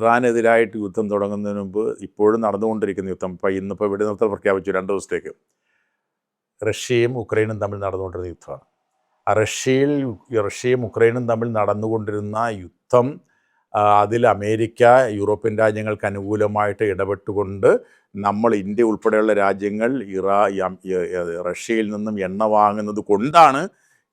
ഇറാനെതിരായിട്ട് യുദ്ധം തുടങ്ങുന്നതിന് മുമ്പ് ഇപ്പോഴും നടന്നുകൊണ്ടിരിക്കുന്ന യുദ്ധം, ഇന്നിപ്പോൾ വെടിനിർത്തൽ പ്രഖ്യാപിച്ചു 2 ദിവസത്തേക്ക്. റഷ്യയും ഉക്രൈനും തമ്മിൽ നടന്നുകൊണ്ടിരുന്ന യുദ്ധമാണ്. റഷ്യയും ഉക്രൈനും തമ്മിൽ നടന്നുകൊണ്ടിരുന്ന യുദ്ധം, അതിൽ അമേരിക്ക യൂറോപ്യൻ രാജ്യങ്ങൾക്ക് അനുകൂലമായിട്ട് ഇടപെട്ടുകൊണ്ട് നമ്മൾ ഇന്ത്യ ഉൾപ്പെടെയുള്ള രാജ്യങ്ങൾ റഷ്യയിൽ നിന്നും എണ്ണ വാങ്ങുന്നത് കൊണ്ടാണ്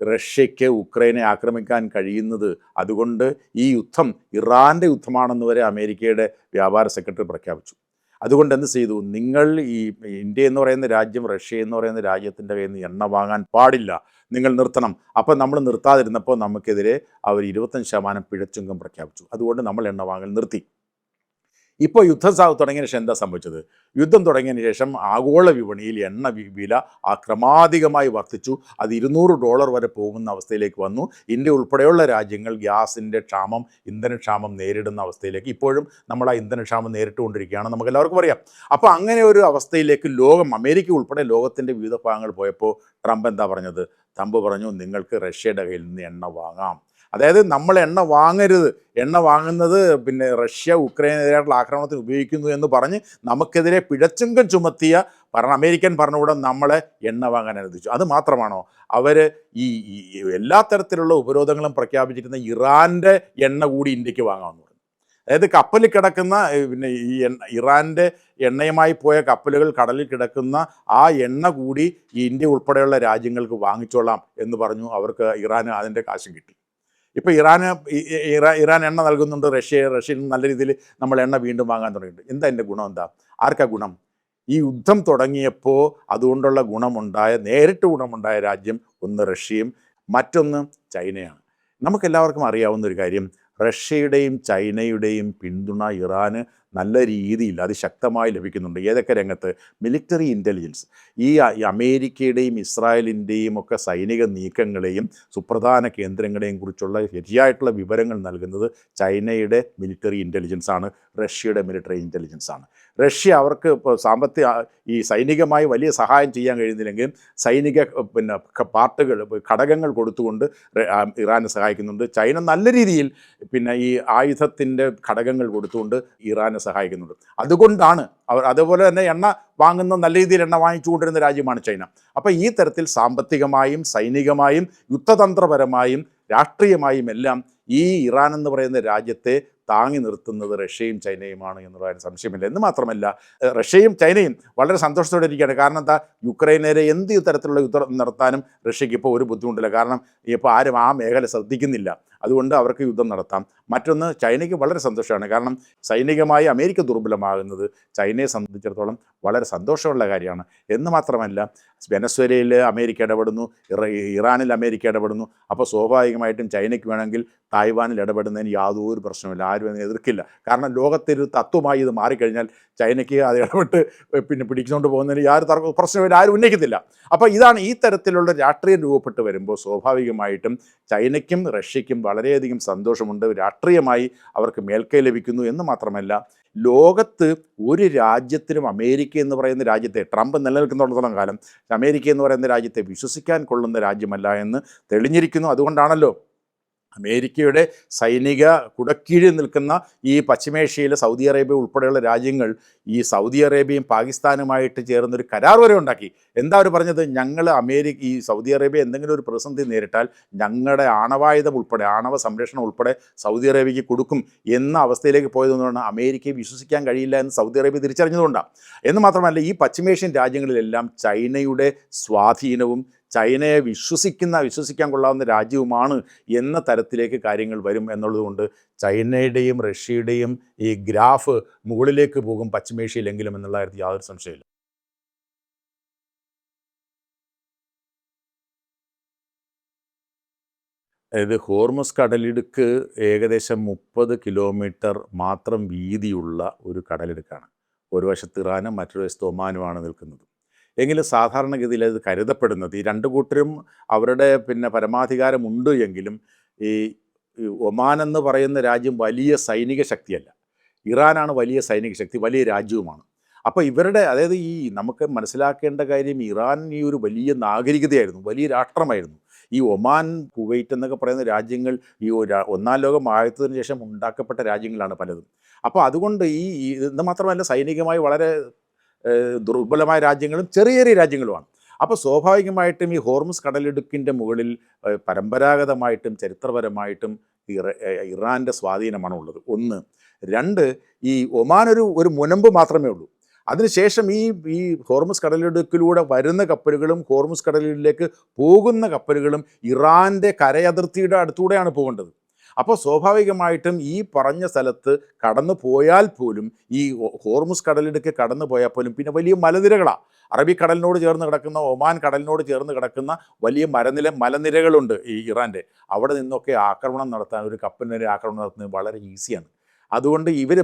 റഷ്യയ്ക്ക് ഉക്രൈനെ ആക്രമിക്കാൻ കഴിയുന്നത്. അതുകൊണ്ട് ഈ യുദ്ധം ഇറാൻ്റെ യുദ്ധമാണെന്ന് വരെ അമേരിക്കയുടെ വ്യാപാര സെക്രട്ടറി പ്രഖ്യാപിച്ചു. അതുകൊണ്ട് എന്ത് ചെയ്തു, നിങ്ങൾ ഈ ഇന്ത്യ എന്ന് പറയുന്ന രാജ്യം റഷ്യ എന്ന് പറയുന്ന രാജ്യത്തിൻ്റെ കയ്യിൽ നിന്ന് എണ്ണ വാങ്ങാൻ പാടില്ല, നിങ്ങൾ നിർത്തണം. അപ്പം നമ്മൾ നിർത്താതിരുന്നപ്പോൾ നമുക്കെതിരെ അവർ 25% പിഴച്ചുങ്കം പ്രഖ്യാപിച്ചു. അതുകൊണ്ട് നമ്മൾ എണ്ണ വാങ്ങൽ നിർത്തി. ഇപ്പോൾ യുദ്ധം തുടങ്ങിയതിന് ശേഷം എന്താ സംഭവിച്ചത്? യുദ്ധം തുടങ്ങിയതിന് ശേഷം ആഗോള വിപണിയിൽ എണ്ണ വില ക്രമാധികമായി വർദ്ധിച്ചു. അത് $200 വരെ പോകുന്ന അവസ്ഥയിലേക്ക് വന്നു. ഇന്ത്യ ഉൾപ്പെടെയുള്ള രാജ്യങ്ങൾ ഗ്യാസിൻ്റെ ക്ഷാമം, ഇന്ധനക്ഷാമം നേരിടുന്ന അവസ്ഥയിലേക്ക്, ഇപ്പോഴും നമ്മൾ ആ ഇന്ധനക്ഷാമം നേരിട്ടുകൊണ്ടിരിക്കുകയാണ്, നമുക്കെല്ലാവർക്കും അറിയാം. അപ്പോൾ അങ്ങനെ ഒരു അവസ്ഥയിലേക്ക് അമേരിക്ക ഉൾപ്പെടെ ലോകത്തിൻ്റെ വിവിധ ഭാഗങ്ങൾ പോയപ്പോൾ ട്രംപ് എന്താ പറഞ്ഞത്? ട്രംപ് പറഞ്ഞു, നിങ്ങൾക്ക് റഷ്യയുടെ കയ്യിൽ നിന്ന് എണ്ണ വാങ്ങാം. അതായത് നമ്മൾ എണ്ണ വാങ്ങരുത്, എണ്ണ വാങ്ങുന്നത് റഷ്യ ഉക്രൈനെതിരായിട്ടുള്ള ആക്രമണത്തിന് ഉപയോഗിക്കുന്നു എന്ന് പറഞ്ഞ് നമുക്കെതിരെ പിഴച്ചുങ്കം ചുമത്തിയ അമേരിക്കൻ ഭരണകൂടം നമ്മളെ എണ്ണ വാങ്ങാൻ അനുവദിച്ചു. അത് മാത്രമാണോ, അവർ ഈ എല്ലാ തരത്തിലുള്ള ഉപരോധങ്ങളും പ്രഖ്യാപിച്ചിരുന്ന ഇറാൻ്റെ എണ്ണ കൂടി ഇന്ത്യക്ക് വാങ്ങാമെന്ന് പറഞ്ഞു. അതായത് കപ്പലിൽ കിടക്കുന്ന ഈ ഇറാൻ്റെ എണ്ണയുമായി പോയ കപ്പലുകൾ കടലിൽ കിടക്കുന്ന ആ എണ്ണ കൂടി ഈ ഇന്ത്യ ഉൾപ്പെടെയുള്ള രാജ്യങ്ങൾക്ക് വാങ്ങിച്ചോളാം എന്ന് പറഞ്ഞു. അവർക്ക് ഇറാന് അതിൻ്റെ കാശും കിട്ടി. ഇപ്പോൾ ഇറാൻ എണ്ണ നൽകുന്നുണ്ട്, റഷ്യയിൽ നല്ല രീതിയിൽ നമ്മൾ എണ്ണ വീണ്ടും വാങ്ങാൻ തുടങ്ങിയിട്ടുണ്ട്. എന്താ എൻ്റെ ഗുണം? എന്താ? ആർക്കാ ഗുണം? ഈ യുദ്ധം തുടങ്ങിയപ്പോൾ അതുകൊണ്ടുള്ള നേരിട്ട് ഗുണമുണ്ടായ രാജ്യം ഒന്ന് റഷ്യയും മറ്റൊന്ന് ചൈനയാണ്. നമുക്കെല്ലാവർക്കും അറിയാവുന്നൊരു കാര്യം, റഷ്യയുടെയും ചൈനയുടെയും പിന്തുണ ഇറാന് നല്ല രീതിയിൽ അതിശക്തമായി ലഭിക്കുന്നുണ്ട്. ഏതൊക്കെ രംഗത്ത്? Military intelligence. ഈ അമേരിക്കയുടെയും ഇസ്രായേലിൻ്റെയും ഒക്കെ സൈനിക നീക്കങ്ങളെയും സുപ്രധാന കേന്ദ്രങ്ങളെയും കുറിച്ചുള്ള ശരിയായിട്ടുള്ള വിവരങ്ങൾ നൽകുന്നത് ചൈനയുടെ മിലിറ്ററി ഇൻ്റലിജൻസ് ആണ്, റഷ്യയുടെ മിലിറ്ററി ഇൻ്റലിജൻസ് ആണ്. റഷ്യ അവർക്ക് സൈനികമായി വലിയ സഹായം ചെയ്യാൻ കഴിയുന്നില്ലെങ്കിലും സൈനിക ഘടകങ്ങൾ കൊടുത്തുകൊണ്ട് ഇറാനെ സഹായിക്കുന്നുണ്ട്. ചൈന നല്ല രീതിയിൽ ഈ ആയുധത്തിൻ്റെ ഘടകങ്ങൾ കൊടുത്തുകൊണ്ട് ഇറാനെ സഹായിക്കുന്നുണ്ട്. അതുകൊണ്ടാണ് അതുപോലെ തന്നെ എണ്ണ വാങ്ങുന്ന നല്ല രീതിയിൽ എണ്ണ വാങ്ങിച്ചുകൊണ്ടിരുന്ന രാജ്യമാണ് ചൈന. അപ്പോൾ ഈ തരത്തിൽ സാമ്പത്തികമായും സൈനികമായും യുദ്ധതന്ത്രപരമായും രാഷ്ട്രീയമായും എല്ലാം ഈ ഇറാൻ എന്ന് പറയുന്ന രാജ്യത്തെ താങ്ങി നിർത്തുന്നത് റഷ്യയും ചൈനയുമാണ് എന്നുള്ളതിന് സംശയമില്ല. എന്ന് മാത്രമല്ല, റഷ്യയും ചൈനയും വളരെ സന്തോഷത്തോടെ ഇരിക്കുകയാണ്. കാരണം എന്താ, യുക്രൈനെതിരെ എന്ത് തരത്തിലുള്ള യുദ്ധം നടത്താനും റഷ്യയ്ക്ക് ഇപ്പോൾ ഒരു ബുദ്ധിമുട്ടില്ല. കാരണം ഇപ്പോൾ ആരും ആ മേഖല ശ്രദ്ധിക്കുന്നില്ല, അതുകൊണ്ട് അവർക്ക് യുദ്ധം നടത്താം. മറ്റൊന്ന്, ചൈനയ്ക്ക് വളരെ സന്തോഷമാണ്. കാരണം സൈനികമായി അമേരിക്ക ദുർബലമാകുന്നത് ചൈനയെ സംബന്ധിച്ചിടത്തോളം വളരെ സന്തോഷമുള്ള കാര്യമാണ്. എന്ന് മാത്രമല്ല, വെനസ്വേലയിൽ അമേരിക്ക ഇടപെടുന്നു, ഇറാനിൽ അമേരിക്ക ഇടപെടുന്നു. അപ്പോൾ സ്വാഭാവികമായിട്ടും ചൈനയ്ക്ക് വേണമെങ്കിൽ തായ്വാനിൽ ഇടപെടുന്നതിന് യാതൊരു പ്രശ്നമില്ല, ആരും അതിനെ എതിർക്കില്ല. കാരണം ലോകത്തൊരു തത്വമായി ഇത് മാറിക്കഴിഞ്ഞാൽ ചൈനയ്ക്ക് അത് ഇടപെട്ട് പിടിച്ചുകൊണ്ട് പോകുന്നതിന് യാതൊരു പ്രശ്നമില്ല, ആരും ഉന്നയിക്കത്തില്ല. അപ്പോൾ ഇതാണ് ഈ തരത്തിലുള്ള രാഷ്ട്രീയം രൂപപ്പെട്ട് വരുമ്പോൾ സ്വാഭാവികമായിട്ടും ചൈനയ്ക്കും റഷ്യയ്ക്കും വളരെയധികം സന്തോഷമുണ്ട്. രാഷ്ട്രീയമായി അവർക്ക് മേൽക്കൈ ലഭിക്കുന്നു. എന്ന് മാത്രമല്ല, ലോകത്ത് ഒരു രാജ്യത്തിനും അമേരിക്ക എന്ന് പറയുന്ന രാജ്യത്തെ, ട്രംപ് നിലനിൽക്കുന്നിടത്തോളം കാലം അമേരിക്ക എന്ന് പറയുന്ന രാജ്യത്തെ വിശ്വസിക്കാൻ കൊള്ളുന്ന രാജ്യമല്ല എന്ന് തെളിഞ്ഞിരിക്കുന്നു. അതുകൊണ്ടാണല്ലോ അമേരിക്കയുടെ സൈനിക കുടക്കീഴിൽ നിൽക്കുന്ന ഈ പശ്ചിമേഷ്യയിലെ സൗദി അറേബ്യ ഉൾപ്പെടെയുള്ള രാജ്യങ്ങൾ ഈ സൗദി അറേബ്യയും പാകിസ്ഥാനുമായിട്ട് ചേർന്നൊരു കരാർ വരെ ഉണ്ടാക്കി. എന്താ അവർ പറഞ്ഞത്? ഈ സൗദി അറേബ്യ എന്തെങ്കിലും ഒരു പ്രതിസന്ധി നേരിട്ടാൽ ഞങ്ങളുടെ ആണവായുധം ഉൾപ്പെടെ, ആണവ സംരക്ഷണം ഉൾപ്പെടെ സൗദി അറേബ്യയ്ക്ക് കൊടുക്കും എന്ന അവസ്ഥയിലേക്ക് പോയതുകൊണ്ടാണ് അമേരിക്കയെ വിശ്വസിക്കാൻ കഴിയില്ല എന്ന് സൗദി അറേബ്യ തിരിച്ചറിഞ്ഞതുകൊണ്ടാണ്. എന്ന് മാത്രമല്ല, ഈ പശ്ചിമേഷ്യൻ രാജ്യങ്ങളിലെല്ലാം ചൈനയുടെ സ്വാധീനവും ചൈനയെ വിശ്വസിക്കാൻ കൊള്ളാവുന്ന രാജ്യവുമാണ് എന്ന തരത്തിലേക്ക് കാര്യങ്ങൾ വരും എന്നുള്ളതുകൊണ്ട് ചൈനയുടെയും റഷ്യയുടെയും ഈ ഗ്രാഫ് മുകളിലേക്ക് പോകും പശ്ചിമേഷ്യയിലെങ്കിലും എന്നുള്ള കാര്യത്തിൽ യാതൊരു സംശയമില്ല. അതായത് ഹോർമുസ് കടലിടുക്ക് ഏകദേശം 30 കിലോമീറ്റർ മാത്രം വീതിയുള്ള ഒരു കടലിടുക്കാണ്. ഒരു വശത്ത് ഇറാനും മറ്റൊരു വശത്ത് ഒമാനുമാണ് നിൽക്കുന്നത്. എങ്കിലും സാധാരണഗതിയിൽ അത് കരുതപ്പെടുന്നത്, ഈ രണ്ടു കൂട്ടരും അവരുടെ പരമാധികാരമുണ്ട് എങ്കിലും ഈ ഒമാൻ എന്ന് പറയുന്ന രാജ്യം വലിയ സൈനിക ശക്തിയല്ല, ഇറാനാണ് വലിയ സൈനിക ശക്തി, വലിയ രാജ്യവുമാണ്. അപ്പോൾ അതായത് നമുക്ക് മനസ്സിലാക്കേണ്ട കാര്യം, ഇറാൻ ഈ ഒരു വലിയ നാഗരികതയായിരുന്നു, വലിയ രാഷ്ട്രമായിരുന്നു. ഈ ഒമാൻ, കുവൈറ്റ് എന്നൊക്കെ പറയുന്ന രാജ്യങ്ങൾ ഈ ഒന്നാം ലോക മഹായുദ്ധത്തിന് ശേഷം ഉണ്ടാക്കപ്പെട്ട രാജ്യങ്ങളാണ് പലതും. അപ്പോൾ അതുകൊണ്ട് ഇത് മാത്രമല്ല, സൈനികമായി വളരെ ദുർബലമായ രാജ്യങ്ങളും ചെറിയ ചെറിയ രാജ്യങ്ങളുമാണ്. അപ്പോൾ സ്വാഭാവികമായിട്ടും ഈ ഹോർമുസ് കടലിടുക്കിൻ്റെ മുകളിൽ പരമ്പരാഗതമായിട്ടും ചരിത്രപരമായിട്ടും ഇറാൻ്റെ സ്വാധീനമാണ് ഉള്ളത്. ഒന്ന്. രണ്ട്, ഈ ഒമാൻ ഒരു മുനമ്പ് മാത്രമേ ഉള്ളൂ. അതിനുശേഷം ഈ ഹോർമുസ് കടലിടുക്കിലൂടെ വരുന്ന കപ്പലുകളും ഹോർമുസ് കടലിലേക്ക് പോകുന്ന കപ്പലുകളും ഇറാൻ്റെ കരയതിർത്തിയുടെ അടുത്തൂടെയാണ് പോകേണ്ടത്. അപ്പോൾ സ്വാഭാവികമായിട്ടും ഈ പറഞ്ഞ സ്ഥലത്ത് കടന്നു പോയാൽ പോലും, ഈ ഹോർമുസ് കടലിടുക്ക് കടന്നു പോയാൽ പോലും പിന്നെ വലിയ മലനിരകളാണ്. അറബിക്കടലിനോട് ചേർന്ന് കിടക്കുന്ന, ഒമാൻ കടലിനോട് ചേർന്ന് കിടക്കുന്ന വലിയ മലനിരകളുണ്ട് ഈ ഇറാൻ്റെ. അവിടെ നിന്നൊക്കെ ആക്രമണം നടത്താൻ, ഒരു കപ്പലിനെ ആക്രമണം നടത്തുന്നത് വളരെ ഈസിയാണ്. അതുകൊണ്ട് ഇവർ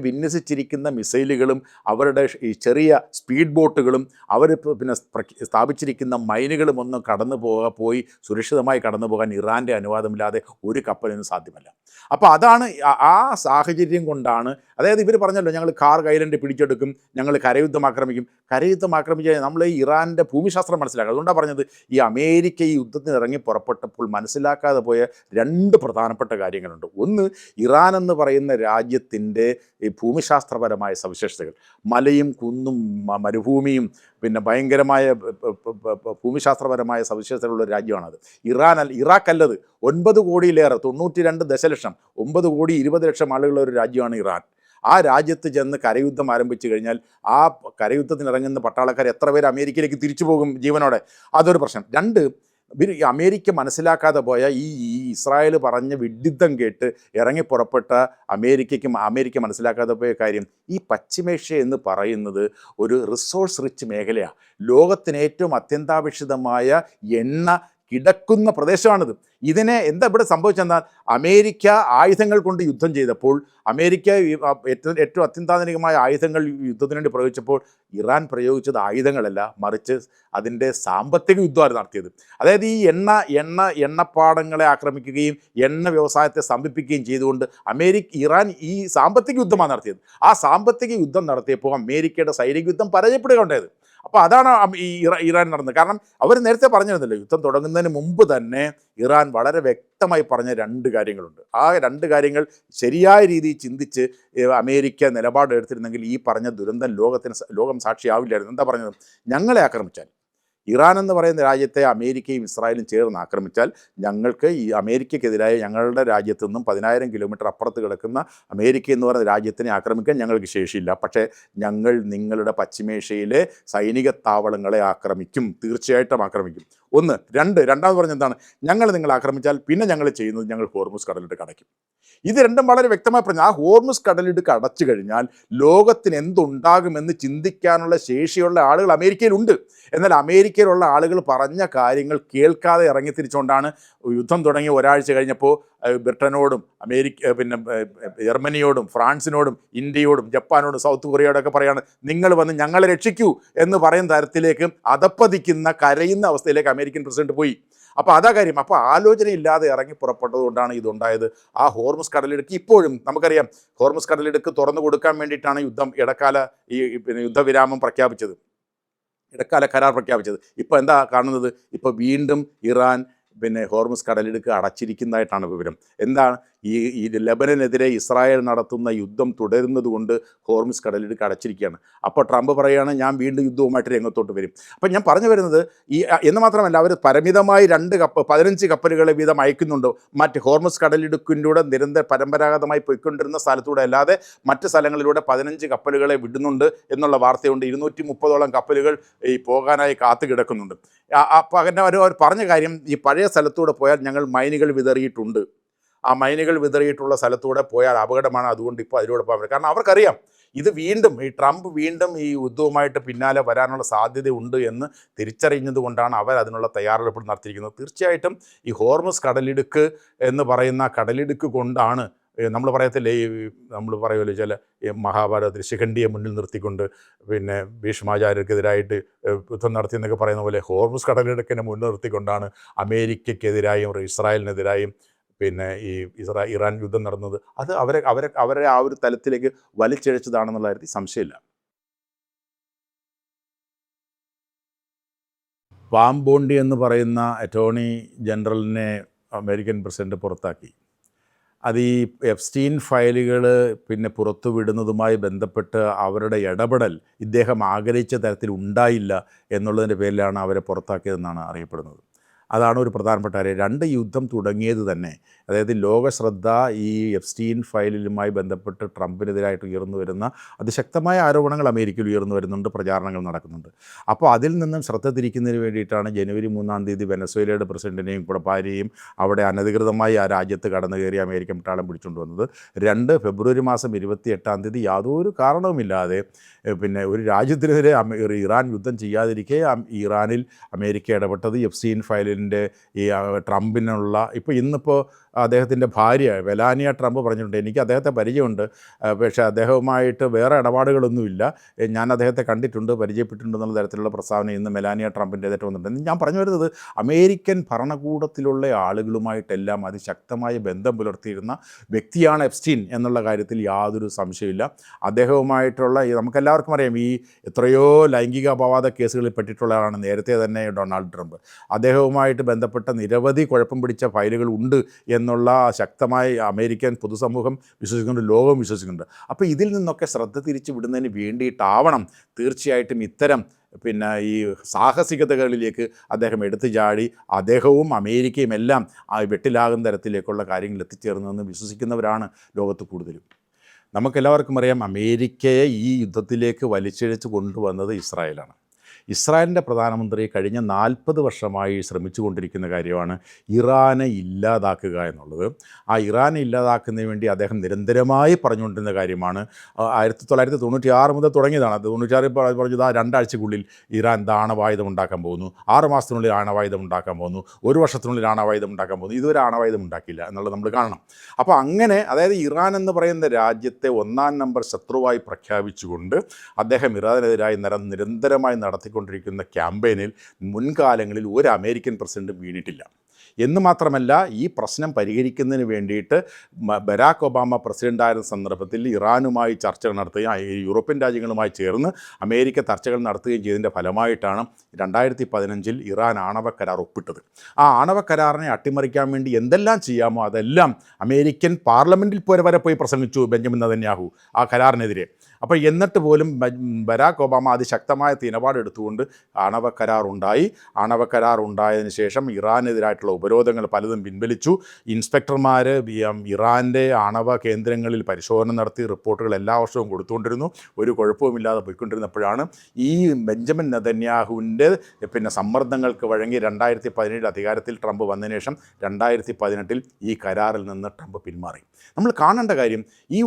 വിന്യസിച്ചിരിക്കുന്ന മിസൈലുകളും അവരുടെ ഈ ചെറിയ സ്പീഡ് ബോട്ടുകളും അവർ പിന്നെ സ്ഥാപിച്ചിരിക്കുന്ന മൈനുകളും ഒന്നും പോയി സുരക്ഷിതമായി കടന്നു പോകാൻ ഇറാൻ്റെ അനുവാദമില്ലാതെ ഒരു കപ്പലിനും സാധ്യമല്ല. അപ്പോൾ അതാണ് ആ സാഹചര്യം കൊണ്ടാണ്, അതായത് ഇവർ പറഞ്ഞല്ലോ ഞങ്ങൾ കാർഗ് ഐലൻഡ് പിടിച്ചെടുക്കും, ഞങ്ങൾ കരയുദ്ധം ആക്രമിക്കും. കരയുദ്ധം ആക്രമിച്ചാൽ നമ്മൾ ഈ ഇറാൻ്റെ ഭൂമിശാസ്ത്രം മനസ്സിലാക്കുക. അതുകൊണ്ടാണ് പറഞ്ഞത്, ഈ അമേരിക്ക ഈ യുദ്ധത്തിന് ഇറങ്ങി പുറപ്പെട്ടപ്പോൾ മനസ്സിലാക്കാതെ പോയ രണ്ട് പ്രധാനപ്പെട്ട കാര്യങ്ങളുണ്ട്. ഒന്ന്, ഇറാൻ എന്ന് പറയുന്ന രാജ്യത്തിൻ്റെ ഈ ഭൂമിശാസ്ത്രപരമായ സവിശേഷതകൾ, മലയും കുന്നും മരുഭൂമിയും പിന്നെ ഭയങ്കരമായ ഭൂമിശാസ്ത്രപരമായ സവിശേഷതകളുള്ള രാജ്യമാണത്. ഇറാഖല്ലത്. 9 കോടിയിലേറെ, 92 ദശലക്ഷം, 9 കോടി 20 ലക്ഷം ആളുകളുള്ള ഒരു രാജ്യമാണ് ഇറാൻ. ആ രാജ്യത്ത് ചെന്ന് കരയുദ്ധം ആരംഭിച്ചു കഴിഞ്ഞാൽ ആ കരയുദ്ധത്തിനിറങ്ങുന്ന പട്ടാളക്കാർ എത്ര പേര് അമേരിക്കയിലേക്ക് തിരിച്ചു പോകും ജീവനോടെ? അതൊരു പ്രശ്നം. രണ്ട്, അമേരിക്ക മനസ്സിലാക്കാതെ പോയ ഈ ഇസ്രായേൽ പറഞ്ഞ വിഡ്ഢിത്തം കേട്ട് ഇറങ്ങി പുറപ്പെട്ട അമേരിക്ക മനസ്സിലാക്കാതെ പോയ കാര്യം, ഈ പശ്ചിമേഷ്യ എന്ന് പറയുന്നത് ഒരു റിസോഴ്സ് റിച്ച് മേഖലയാണ്. ലോകത്തിന് ഏറ്റവും അത്യന്താപേക്ഷിതമായ എണ്ണ കിടക്കുന്ന പ്രദേശമാണിത്. ഇതിനെ ഇവിടെ സംഭവിച്ചെന്നാൽ, അമേരിക്ക ആയുധങ്ങൾ കൊണ്ട് യുദ്ധം ചെയ്തപ്പോൾ, അമേരിക്ക ഏറ്റവും അത്യന്താധുനികമായ ആയുധങ്ങൾ യുദ്ധത്തിന് വേണ്ടി പ്രയോഗിച്ചപ്പോൾ, ഇറാൻ പ്രയോഗിച്ചത് ആയുധങ്ങളല്ല, മറിച്ച് അതിൻ്റെ സാമ്പത്തിക യുദ്ധമാണ് നടത്തിയത്. അതായത് ഈ എണ്ണപ്പാടങ്ങളെ ആക്രമിക്കുകയും എണ്ണ വ്യവസായത്തെ സ്തംഭിപ്പിക്കുകയും ചെയ്തുകൊണ്ട് ഇറാൻ ഈ സാമ്പത്തിക യുദ്ധമാണ് നടത്തിയത്. ആ സാമ്പത്തിക യുദ്ധം നടത്തിയപ്പോൾ അമേരിക്കയുടെ സൈനിക യുദ്ധം പരാജയപ്പെടുക ഉണ്ടായത്. അപ്പോൾ അതാണ് ഈ ഇറാൻ നടന്നത്. കാരണം അവർ നേരത്തെ പറഞ്ഞിരുന്നല്ലോ, യുദ്ധം തുടങ്ങുന്നതിന് മുമ്പ് തന്നെ ഇറാൻ വളരെ വ്യക്തമായി പറഞ്ഞ 2 കാര്യങ്ങളുണ്ട്. ആ 2 കാര്യങ്ങൾ ശരിയായ രീതിയിൽ ചിന്തിച്ച് അമേരിക്ക നിലപാടെടുത്തിരുന്നെങ്കിൽ ഈ പറഞ്ഞ ദുരന്തം ലോകം സാക്ഷിയാവില്ലായിരുന്നു. എന്താ പറഞ്ഞത്? ഞങ്ങളെ ആക്രമിച്ചാൽ, ഇറാൻ എന്ന് പറയുന്ന രാജ്യത്തെ അമേരിക്കയും ഇസ്രായേലും ചേർന്ന് ആക്രമിച്ചാൽ, ഞങ്ങൾക്ക് ഈ അമേരിക്കയ്ക്കെതിരായ ഞങ്ങളുടെ രാജ്യത്തു നിന്നും 10,000 കിലോമീറ്റർ അപ്പുറത്ത് കിടക്കുന്ന അമേരിക്ക എന്ന് പറയുന്ന രാജ്യത്തിനെ ആക്രമിക്കാൻ ഞങ്ങൾക്ക് ശേഷിയില്ല. പക്ഷേ ഞങ്ങൾ നിങ്ങളുടെ പശ്ചിമേഷ്യയിലെ സൈനിക താവളങ്ങളെ ആക്രമിക്കും, തീർച്ചയായിട്ടും ആക്രമിക്കും. ഒന്ന്. രണ്ടാമത് പറഞ്ഞെന്താണ്? ഞങ്ങൾ നിങ്ങളെ ആക്രമിച്ചാൽ പിന്നെ ഞങ്ങൾ ചെയ്യുന്നത്, ഞങ്ങൾ ഹോർമുസ് കടലിടുക്ക് അടയ്ക്കും. ഇത് രണ്ടും വളരെ വ്യക്തമായി പറഞ്ഞു. ആ ഹോർമുസ് കടലിടുക്ക് അടച്ചു കഴിഞ്ഞാൽ ലോകത്തിന് എന്തുണ്ടാകുമെന്ന് ചിന്തിക്കാനുള്ള ശേഷിയുള്ള ആളുകൾ അമേരിക്കയിലുണ്ട്. എന്നാൽ അമേരിക്കയിലുള്ള ആളുകൾ പറഞ്ഞ കാര്യങ്ങൾ കേൾക്കാതെ ഇറങ്ങി തിരിച്ചുകൊണ്ടാണ് യുദ്ധം തുടങ്ങി ഒരാഴ്ച കഴിഞ്ഞപ്പോൾ ബ്രിട്ടനോടും ജർമ്മനിയോടും ഫ്രാൻസിനോടും ഇന്ത്യയോടും ജപ്പാനോടും സൗത്ത് കൊറിയയോടൊക്കെ പറയാണ്, നിങ്ങൾ വന്ന് ഞങ്ങളെ രക്ഷിക്കൂ എന്ന് പറയുന്ന തരത്തിലേക്ക് അധപ്പതിക്കുന്ന, കരയുന്ന അവസ്ഥയിലേക്ക് അമേരിക്കൻ പ്രസിഡന്റ് പോയി. അപ്പോൾ അതാ കാര്യം. അപ്പോൾ ആലോചനയില്ലാതെ ഇറങ്ങി പുറപ്പെട്ടതുകൊണ്ടാണ് ഇതുണ്ടായത്. ആ ഹോർമുസ് കടലിടുക്ക് ഇപ്പോഴും നമുക്കറിയാം, ഹോർമുസ് കടലിടുക്ക് തുറന്നു കൊടുക്കാൻ വേണ്ടിയിട്ടാണ് ഇടക്കാല യുദ്ധവിരാമം പ്രഖ്യാപിച്ചത്, ഇടക്കാല കരാർ പ്രഖ്യാപിച്ചത്. ഇപ്പോൾ എന്താ കാണുന്നത്? ഇപ്പോൾ വീണ്ടും ഇറാൻ ഹോർമുസ് കടലിടുക്ക് അടച്ചിരിക്കുന്നതായിട്ടാണ് വിവരം. എന്താണ് ഈ ലെബനനെതിരെ ഇസ്രായേൽ നടത്തുന്ന യുദ്ധം തുടരുന്നത് കൊണ്ട് ഹോർമുസ് കടലിടുക്ക് അടച്ചിരിക്കുകയാണ്. അപ്പോൾ ട്രംപ് പറയുകയാണ്, ഞാൻ വീണ്ടും യുദ്ധവുമായിട്ട് രംഗത്തോട്ട് വരും. അപ്പം ഞാൻ പറഞ്ഞു വരുന്നത്, എന്ന് മാത്രമല്ല, അവർ പരിമിതമായി 15 കപ്പലുകളെ വീതം അയക്കുന്നുണ്ട്. മറ്റ് ഹോർമുസ് കടലിടുക്കിലൂടെ പരമ്പരാഗതമായി പോയിക്കൊണ്ടിരുന്ന സ്ഥലത്തൂടെ അല്ലാതെ മറ്റ് സ്ഥലങ്ങളിലൂടെ 15 കപ്പലുകളെ വിടുന്നുണ്ട് എന്നുള്ള വാർത്തയുണ്ട്. 230ഓളം കപ്പലുകൾ ഈ പോകാനായി കാത്തു കിടക്കുന്നുണ്ട്. അപ്പോൾ അങ്ങനെ അവർ പറഞ്ഞ കാര്യം, ഈ പഴയ സ്ഥലത്തൂടെ പോയാൽ ഞങ്ങൾ മൈനുകൾ വിതറിയിട്ടുണ്ട്, ആ മൈനുകൾ വിതറിയിട്ടുള്ള സ്ഥലത്തൂടെ പോയാൽ അപകടമാണ്, അതുകൊണ്ട് ഇപ്പോൾ അതിലൂടെ പോകാൻ പറ്റും. കാരണം അവർക്കറിയാം ഇത് വീണ്ടും ട്രംപ് വീണ്ടും ഈ യുദ്ധവുമായിട്ട് പിന്നാലെ വരാനുള്ള സാധ്യതയുണ്ട് എന്ന് തിരിച്ചറിഞ്ഞത് കൊണ്ടാണ് അവർ അതിനുള്ള തയ്യാറെടുപ്പ് നടത്തിയിരിക്കുന്നത്. തീർച്ചയായിട്ടും ഈ ഹോർമുസ് കടലിടുക്ക് എന്ന് പറയുന്ന കടലിടുക്ക് കൊണ്ടാണ് നമ്മൾ പറയുമല്ലോ ചില മഹാഭാരതത്തിൽ ശിഖണ്ഡിയെ മുന്നിൽ നിർത്തിക്കൊണ്ട് ഭീഷ്മാചാര്യർക്കെതിരായിട്ട് യുദ്ധം നടത്തിയെന്നൊക്കെ പറയുന്ന പോലെ ഹോർമുസ് കടലിടുക്കിനെ മുന്നിൽ നിർത്തിക്കൊണ്ടാണ് അമേരിക്കയ്ക്കെതിരായും ഇസ്രായേലിനെതിരായും ഈ ഇറാൻ യുദ്ധം നടന്നത്. അത് അവരെ ആ ഒരു തലത്തിലേക്ക് വലിച്ചിഴച്ചതാണെന്നുള്ള കാര്യത്തിൽ സംശയമില്ല. പാം ബോണ്ടി എന്ന് പറയുന്ന അറ്റോർണി ജനറലിനെ അമേരിക്കൻ പ്രസിഡന്റ് പുറത്താക്കി. അത് ഈ എപ്സ്റ്റീൻ ഫയലുകൾ പിന്നെ പുറത്തു വിടുന്നതുമായി ബന്ധപ്പെട്ട് അവരുടെ ഇടപെടൽ ഇദ്ദേഹം ആഗ്രഹിച്ച തരത്തിൽ ഉണ്ടായില്ല എന്നുള്ളതിൻ്റെ പേരിലാണ് അവരെ പുറത്താക്കിയതെന്നാണ് അറിയപ്പെടുന്നത്. അതാണ് ഒരു പ്രധാനപ്പെട്ട കാര്യം. 2 യുദ്ധം തുടങ്ങിയത് തന്നെ, അതായത് ലോക ശ്രദ്ധ ഈ എപ്സ്റ്റീൻ ഫയലിലുമായി ബന്ധപ്പെട്ട് ട്രംപിനെതിരായിട്ട് ഉയർന്നു വരുന്ന അതിശക്തമായ ആരോപണങ്ങൾ അമേരിക്കയിൽ ഉയർന്നു വരുന്നുണ്ട്, പ്രചാരണങ്ങൾ നടക്കുന്നുണ്ട്. അപ്പോൾ അതിൽ നിന്നും ശ്രദ്ധ തിരിക്കുന്നതിന് വേണ്ടിയിട്ടാണ് ജനുവരി 3-ാം തീയതി വെനസ്വേലയുടെ പ്രസിഡൻറ്റിനെയും കൂടെ ഭാര്യയും അവിടെ അനധികൃതമായി ആ രാജ്യത്ത് കടന്നു കയറി അമേരിക്കൻ പട്ടാളം പിടിച്ചുകൊണ്ട് വന്നത്. 2 ഫെബ്രുവരി മാസം 28-ാം തീയതി യാതൊരു കാരണവുമില്ലാതെ പിന്നെ ഒരു രാജ്യത്തിനെതിരെ ഇറാൻ യുദ്ധം ചെയ്യാതിരിക്കെ ഇറാനിൽ അമേരിക്ക ഇടപെട്ടത് എപ്സ്റ്റീൻ ഫയലിൻ്റെ ഈ ട്രംപിനുള്ള ഇന്നിപ്പോൾ അദ്ദേഹത്തിൻ്റെ ഭാര്യ മെലാനിയ ട്രംപ് പറഞ്ഞിട്ടുണ്ട്, എനിക്ക് അദ്ദേഹത്തെ പരിചയമുണ്ട്, പക്ഷേ അദ്ദേഹവുമായിട്ട് വേറെ ഇടപാടുകളൊന്നുമില്ല, ഞാൻ അദ്ദേഹത്തെ കണ്ടിട്ടുണ്ട്, പരിചയപ്പെട്ടിട്ടുണ്ട് എന്നുള്ള തരത്തിലുള്ള പ്രസ്താവന ഇന്ന് മെലാനിയ ട്രംപിൻ്റേതായിട്ട് വന്നിട്ടുണ്ട്. ഞാൻ പറഞ്ഞു വരുന്നത്, അമേരിക്കൻ ഭരണകൂടത്തിലുള്ള ആളുകളുമായിട്ടെല്ലാം അതിശക്തമായ ബന്ധം പുലർത്തിയിരുന്ന വ്യക്തിയാണ് എപ്സ്റ്റീൻ എന്നുള്ള കാര്യത്തിൽ യാതൊരു സംശയമില്ല. അദ്ദേഹവുമായിട്ടുള്ള നമുക്കെല്ലാവർക്കും അറിയാം, ഈ എത്രയോ ലൈംഗിക അപവാദ കേസുകളിൽ പെട്ടിട്ടുള്ള ആളാണ് നേരത്തെ തന്നെ ഡൊണാൾഡ് ട്രംപ്. അദ്ദേഹവുമായിട്ട് ബന്ധപ്പെട്ട നിരവധി കുഴപ്പം പിടിച്ച ഫയലുകൾ ഉണ്ട് എന്നുള്ള ശക്തമായി അമേരിക്കൻ പൊതുസമൂഹം വിശ്വസിക്കുന്നുണ്ട്, ലോകം വിശ്വസിക്കുന്നുണ്ട്. അപ്പോൾ ഇതിൽ നിന്നൊക്കെ ശ്രദ്ധ തിരിച്ചു വിടുന്നതിന് വേണ്ടിയിട്ടാവണം തീർച്ചയായിട്ടും ഇത്തരം പിന്നെ ഈ സാഹസികതകളിലേക്ക് അദ്ദേഹം എടുത്തു ചാടി അദ്ദേഹവും അമേരിക്കയും എല്ലാം വെട്ടിലാകുന്ന തരത്തിലേക്കുള്ള കാര്യങ്ങൾ എത്തിച്ചേർന്നതെന്ന് വിശ്വസിക്കുന്നവരാണ് ലോകത്ത് കൂടുതലും. നമുക്കെല്ലാവർക്കും അറിയാം, അമേരിക്കയെ ഈ യുദ്ധത്തിലേക്ക് വലിച്ചിഴച്ച് കൊണ്ടുവന്നത് ഇസ്രായേലാണ്. ഇസ്രായേലിൻ്റെ പ്രധാനമന്ത്രി കഴിഞ്ഞ 40 വർഷമായി ശ്രമിച്ചു കൊണ്ടിരിക്കുന്ന കാര്യമാണ് ഇറാനെ ഇല്ലാതാക്കുക എന്നുള്ളത്. ആ ഇറാനെ ഇല്ലാതാക്കുന്നതിന് വേണ്ടി അദ്ദേഹം നിരന്തരമായി പറഞ്ഞുകൊണ്ടിരുന്ന കാര്യമാണ്. 1996 മുതൽ തുടങ്ങിയതാണ്. അത് 96 പറഞ്ഞത് 2 ആഴ്ചക്കുള്ളിൽ ഇറാൻ ആണവായുധം ഉണ്ടാക്കാൻ പോകുന്നു, 6 മാസത്തിനുള്ളിൽ ആണവായുധം ഉണ്ടാക്കാൻ പോകുന്നു, 1 വർഷത്തിനുള്ളിൽ ആണവായുധം ഉണ്ടാക്കാൻ പോകുന്നു. ഇതുവരെ ആണവായുധം ഉണ്ടാക്കില്ല എന്നുള്ളത് നമ്മൾ കാണണം. അപ്പോൾ അങ്ങനെ, അതായത് ഇറാൻ എന്ന് പറയുന്ന രാജ്യത്തെ 1-ാം നമ്പർ ശത്രുവായി പ്രഖ്യാപിച്ചുകൊണ്ട് അദ്ദേഹം ഇറാനെതിരായി നിരന്തരമായി നടത്തിക്കൊണ്ടിരിക്കുന്ന ക്യാമ്പയിനിൽ മുൻകാലങ്ങളിൽ ഒരു അമേരിക്കൻ പ്രസിഡന്റും വീണിട്ടില്ല എന്ന് മാത്രമല്ല, ഈ പ്രശ്നം പരിഹരിക്കുന്നതിന് വേണ്ടിയിട്ട് ബരാക് ഒബാമ പ്രസിഡൻ്റായിരുന്ന സന്ദർഭത്തിൽ ഇറാനുമായി ചർച്ചകൾ നടത്തുകയും യൂറോപ്യൻ രാജ്യങ്ങളുമായി ചേർന്ന് അമേരിക്ക ചർച്ചകൾ നടത്തുകയും ചെയ്തതിൻ്റെ ഫലമായിട്ടാണ് 2015 ഇറാൻ ആണവ കരാർ ഒപ്പിട്ടത്. ആ ആണവ കരാറിനെ അട്ടിമറിക്കാൻ വേണ്ടി എന്തെല്ലാം ചെയ്യാമോ അതെല്ലാം അമേരിക്കൻ പാർലമെൻറ്റിൽ വരെ പോയി പ്രസംഗിച്ചു ബെഞ്ചമിൻ നെതന്യാഹു ആ കരാറിനെതിരെ. അപ്പോൾ എന്നിട്ട് പോലും ബരാക് ഒബാമ അതിശക്തമായ നിലപാടെടുത്തുകൊണ്ട് ആണവ കരാർ ഉണ്ടായി. ആണവ കരാർ ഉണ്ടായതിനു ശേഷം ഇറാനെതിരായിട്ടുള്ള ഉപരോധങ്ങൾ പലതും പിൻവലിച്ചു. ഇൻസ്പെക്ടർമാർ ഇറാൻ്റെ ആണവ കേന്ദ്രങ്ങളിൽ പരിശോധന നടത്തി റിപ്പോർട്ടുകൾ എല്ലാ വർഷവും കൊടുത്തുകൊണ്ടിരുന്നു. ഒരു കുഴപ്പവുമില്ലാതെ പോയിക്കൊണ്ടിരുന്നപ്പോഴാണ് ഈ ബെഞ്ചമിൻ നെതന്യാഹുവിൻ്റെ സമ്മർദ്ദങ്ങൾക്ക് വഴങ്ങി 2017 അധികാരത്തിൽ ട്രംപ് വന്നതിന് ശേഷം 2018 ഈ കരാറിൽ നിന്ന് ട്രംപ് പിന്മാറി. നമ്മൾ കാണേണ്ട കാര്യം, ഈ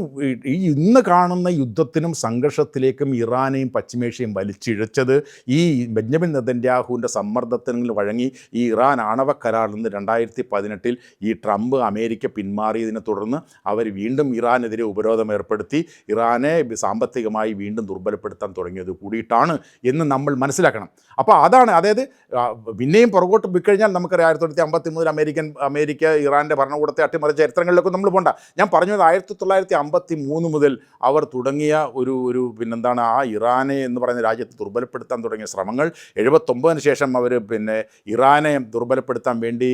ഇന്ന് കാണുന്ന യുദ്ധത്തിനും സംഘർഷത്തിലേക്കും ഇറാനെയും പശ്ചിമേഷ്യയും വലിച്ചിഴച്ചത് ഈ ബെഞ്ചമിൻ നെതന്യാഹുവിൻ്റെ സമ്മർദ്ദത്തിന് വഴങ്ങി ഈ ഇറാൻ ആണവ കരാറിൽ നിന്ന് 2018 ഈ ട്രംപ് അമേരിക്ക പിന്മാറിയതിനെ തുടർന്ന് അവർ വീണ്ടും ഇറാനെതിരെ ഉപരോധം ഏർപ്പെടുത്തി ഇറാനെ സാമ്പത്തികമായി വീണ്ടും ദുർബലപ്പെടുത്താൻ തുടങ്ങിയത് കൂടിയിട്ടാണ് എന്ന് നമ്മൾ മനസ്സിലാക്കണം. അപ്പോൾ അതാണ്, അതായത് പിന്നെയും പുറകോട്ട് പോയിക്കഴിഞ്ഞാൽ നമുക്കറിയാം 1953 അമേരിക്ക ഇറാൻ്റെ ഭരണകൂടത്തെ അട്ടിമറിച്ച ചരിത്രങ്ങളിലൊക്കെ നമ്മൾ പോകണ്ട. ഞാൻ പറഞ്ഞത് 1953 മുതൽ അവർ തുടങ്ങിയ ഒരു ആ ഇറാനെ എന്ന് പറയുന്ന രാജ്യത്ത് ദുർബലപ്പെടുത്താൻ തുടങ്ങിയ ശ്രമങ്ങൾ 79 ശേഷം അവർ ഇറാനെ ദുർബലപ്പെടുത്താൻ വേണ്ടി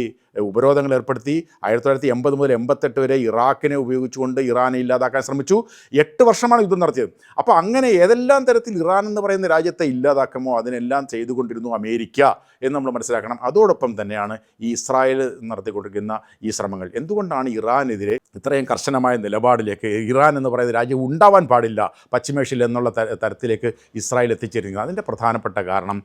ഉപരോധങ്ങൾ ഏർപ്പെടുത്തി. 1980 മുതൽ 88 വരെ ഇറാഖിനെ ഉപയോഗിച്ചുകൊണ്ട് ഇറാനെ ഇല്ലാതാക്കാൻ ശ്രമിച്ചു. 8 വർഷമാണ് യുദ്ധം നടത്തിയത്. അപ്പോൾ അങ്ങനെ ഏതെല്ലാം തരത്തിൽ ഇറാൻ എന്ന് പറയുന്ന രാജ്യത്തെ ഇല്ലാതാക്കുമോ അതിനെല്ലാം ചെയ്തുകൊണ്ടിരുന്നു അമേരിക്ക എന്ന് നമ്മൾ മനസ്സിലാക്കണം. അതോടൊപ്പം തന്നെയാണ് ഈ ഇസ്രായേൽ നടത്തിക്കൊണ്ടിരിക്കുന്ന ഈ ശ്രമങ്ങൾ. എന്തുകൊണ്ടാണ് ഇറാനെതിരെ ഇത്രയും കർശനമായ നിലപാടിലേക്ക് ഇറാൻ എന്ന് പറയുന്ന രാജ്യം ഉണ്ടാവാൻ പാടില്ല പശ്ചിമേഷ്യയിൽ എന്നുള്ള തരത്തിലേക്ക് ഇസ്രായേൽ എത്തിച്ചേരുന്നത്? അതിൻ്റെ പ്രധാനപ്പെട്ട കാരണം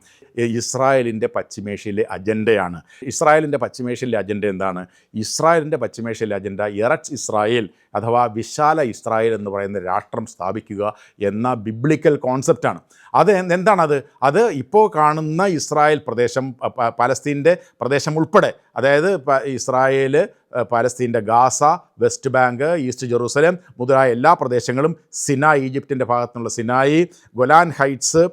ഇസ്രായേലിൻ്റെ പശ്ചിമേഷ്യയിലെ അജണ്ടയാണ്. ഇസ്രായേലിൻ്റെ പശ്ചിമേഷ്യയിലെ അജണ്ട എന്താണ്? ഇസ്രായേലിൻ്റെ പശ്ചിമേഷ്യയിലെ അജണ്ട എറച്ച് ഇസ്രായേൽ അഥവാ വിശാല ഇസ്രായേൽ എന്ന് പറയുന്ന രാഷ്ട്രം സ്ഥാപിക്കുക എന്ന ബിബ്ലിക്കൽ കോൺസെപ്റ്റാണ്. അത് എന്താണത്? അത് ഇപ്പോൾ കാണുന്ന ഇസ്രായേൽ പ്രദേശം, പലസ്തീൻ്റെ പ്രദേശം ഉൾപ്പെടെ, അതായത് ഇസ്രായേൽ, പാലസ്തീൻ്റെ Gaza, West Bank, East Jerusalem മുതലായ എല്ലാ പ്രദേശങ്ങളും, സിനായി, ഈജിപ്തിൻ്റെ ഭാഗത്തുനിന്നുള്ള സിനായി, ഗൊലാൻ ഹൈറ്റ്സ്,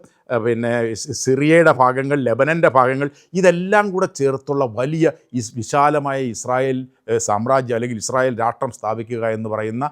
സിറിയയുടെ ഭാഗങ്ങൾ, ലെബനൻ്റെ ഭാഗങ്ങൾ, ഇതെല്ലാം കൂടെ ചേർത്തുള്ള വലിയ വിശാലമായ ഇസ്രായേൽ സാമ്രാജ്യം അല്ലെങ്കിൽ ഇസ്രായേൽ രാഷ്ട്രം സ്ഥാപിക്കുക എന്ന് പറയുന്ന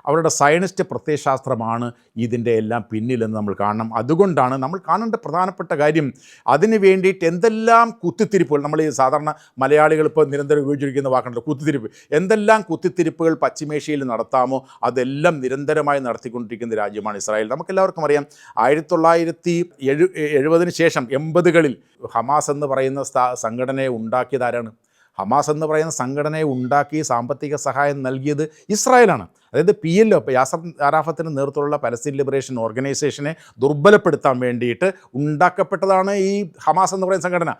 അവരുടെ സയനിസ്റ്റ് പ്രത്യയശാസ്ത്രമാണ് ഇതിൻ്റെ എല്ലാം പിന്നിലെന്ന് നമ്മൾ കാണണം. അതുകൊണ്ടാണ് നമ്മൾ കാണേണ്ട പ്രധാനപ്പെട്ട കാര്യം, അതിന് വേണ്ടിയിട്ട് എന്തെല്ലാം കുത്തിത്തിരിപ്പുകൾ, നമ്മൾ ഈ സാധാരണ മലയാളികൾ ഇപ്പോൾ നിരന്തരം ഉപയോഗിച്ചിരിക്കുന്ന വാക്കുണ്ടല്ലോ കുത്തിത്തിരിപ്പ്, എന്തെല്ലാം കുത്തിത്തിരിപ്പുകൾ പശ്ചിമേഷ്യയിൽ നടത്താമോ അതെല്ലാം നിരന്തരമായി നടത്തിക്കൊണ്ടിരിക്കുന്ന രാജ്യമാണ് ഇസ്രായേൽ. നമുക്കെല്ലാവർക്കും അറിയാം 1970 ശേഷം 80കളിൽ ഹമാസ് എന്ന് പറയുന്ന സംഘടനയെ ഉണ്ടാക്കിയതാരാണ്? ഹമാസ് എന്ന് പറയുന്ന സംഘടനയെ ഉണ്ടാക്കി സാമ്പത്തിക സഹായം നൽകിയത് ഇസ്രായേലാണ്. അതായത് PLO, യാസർ അറാഫത്തിൻ്റെ നേതൃത്വത്തിലുള്ള പലസ്തീൻ ലിബറേഷൻ ഓർഗനൈസേഷനെ ദുർബലപ്പെടുത്താൻ വേണ്ടിയിട്ട് ഉണ്ടാക്കപ്പെട്ടതാണ് ഈ ഹമാസ് എന്ന് പറയുന്ന സംഘടന.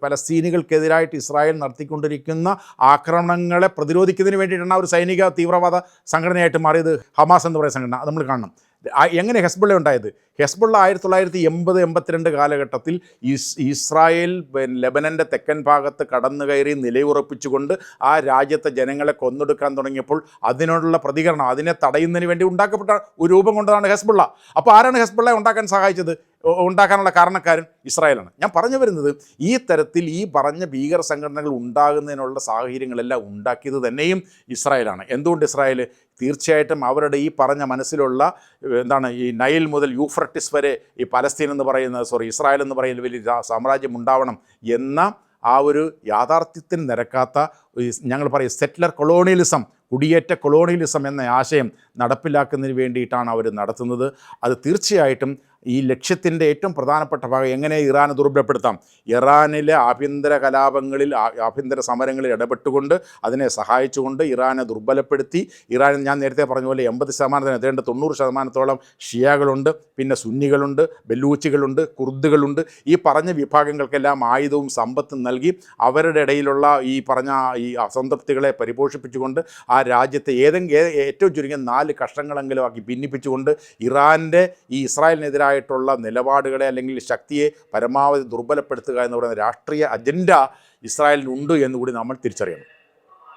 പലസ്തീനികൾക്കെതിരായിട്ട് ഇസ്രായേൽ നടത്തിക്കൊണ്ടിരിക്കുന്ന ആക്രമണങ്ങളെ പ്രതിരോധിക്കുന്നതിന് വേണ്ടിയിട്ടാണ് ഒരു സൈനിക തീവ്രവാദ സംഘടനയായിട്ട് മാറിയത് ഹമാസ് എന്ന് പറയുന്ന സംഘടന. അത് നമ്മൾ കാണണം. എങ്ങനെ ഹെസ്ബുള്ള ഉണ്ടായത്? ഹെസ്ബുള്ള 1980-82 കാലഘട്ടത്തിൽ ഇസ്രായേൽ ലെബനൻ്റെ തെക്കൻ ഭാഗത്ത് കടന്നു കയറി നിലയുറപ്പിച്ചുകൊണ്ട് ആ രാജ്യത്തെ ജനങ്ങളെ കൊന്നൊടുക്കാൻ തുടങ്ങിയപ്പോൾ അതിനോടുള്ള പ്രതികരണം, അതിനെ തടയുന്നതിന് വേണ്ടി ഉണ്ടാക്കപ്പെട്ട ഒരു രൂപം കൊണ്ടതാണ് ഹെസ്ബുള്ള. അപ്പോൾ ആരാണ് ഹെസ്ബുള്ള ഉണ്ടാക്കാൻ സഹായിച്ചത്? ഉണ്ടാക്കാനുള്ള കാരണക്കാരൻ ഇസ്രായേലാണ്. ഞാൻ പറഞ്ഞു വരുന്നത്, ഈ തരത്തിൽ ഈ പറഞ്ഞ ഭീകര സംഘടനകൾ ഉണ്ടാകുന്നതിനുള്ള സാഹചര്യങ്ങളെല്ലാം ഉണ്ടാക്കിയത് തന്നെയും ഇസ്രായേലാണ്. എന്തുകൊണ്ട് ഇസ്രായേൽ? തീർച്ചയായിട്ടും അവരുടെ ഈ പറഞ്ഞ മനസ്സിലുള്ള ഈ നൈൽ മുതൽ യൂഫ്രട്ടിസ് വരെ ഈ പലസ്തീൻ എന്ന് പറയുന്ന ഇസ്രായേൽ എന്ന് പറയുന്ന വലിയ സാമ്രാജ്യം ഉണ്ടാവണം എന്ന ആ ഒരു യാഥാർത്ഥ്യത്തിന് നിരക്കാത്ത, ഞങ്ങൾ പറയും സെറ്റിലർ കൊളോണിയലിസം, കുടിയേറ്റ കൊളോണിയലിസം എന്ന ആശയം നടപ്പിലാക്കുന്നതിന് വേണ്ടിയിട്ടാണ് അവർ നടത്തുന്നത്. അത് തീർച്ചയായിട്ടും ഈ ലക്ഷ്യത്തിൻ്റെ ഏറ്റവും പ്രധാനപ്പെട്ട ഭാഗം എങ്ങനെ ഇറാനെ ദുർബലപ്പെടുത്താം, ഇറാനിലെ ആഭ്യന്തര കലാപങ്ങളിൽ, ആഭ്യന്തര സമരങ്ങളിൽ ഇടപെട്ടുകൊണ്ട് അതിനെ സഹായിച്ചുകൊണ്ട് ഇറാനെ ദുർബലപ്പെടുത്തി, ഇറാനിൽ ഞാൻ നേരത്തെ പറഞ്ഞ പോലെ 80% എത്തേണ്ട 90% ഷിയാകളുണ്ട്, പിന്നെ സുന്നികളുണ്ട്, ബലൂച്ചികളുണ്ട്, കുർദുകളുണ്ട്. ഈ പറഞ്ഞ വിഭാഗങ്ങൾക്കെല്ലാം ആയുധവും സമ്പത്തും നൽകി അവരുടെ ഇടയിലുള്ള ഈ പറഞ്ഞ ഈ അസംതൃപ്തികളെ പരിപോഷിപ്പിച്ചുകൊണ്ട് ആ രാജ്യത്തെ ഏറ്റവും ചുരുങ്ങിയ 4 കഷ്ണങ്ങളെങ്കിലും ആക്കി ഭിന്നിപ്പിച്ചുകൊണ്ട് ഇറാൻ്റെ ഈ ഇസ്രായേലിനെതിരായിട്ടുള്ള നിലപാടുകളെ അല്ലെങ്കിൽ ശക്തിയെ പരമാവധി ദുർബലപ്പെടുത്തുക എന്ന് പറയുന്ന രാഷ്ട്രീയ അജണ്ട ഇസ്രായേലിനുണ്ട് എന്നുകൂടി നമ്മൾ തിരിച്ചറിയണം.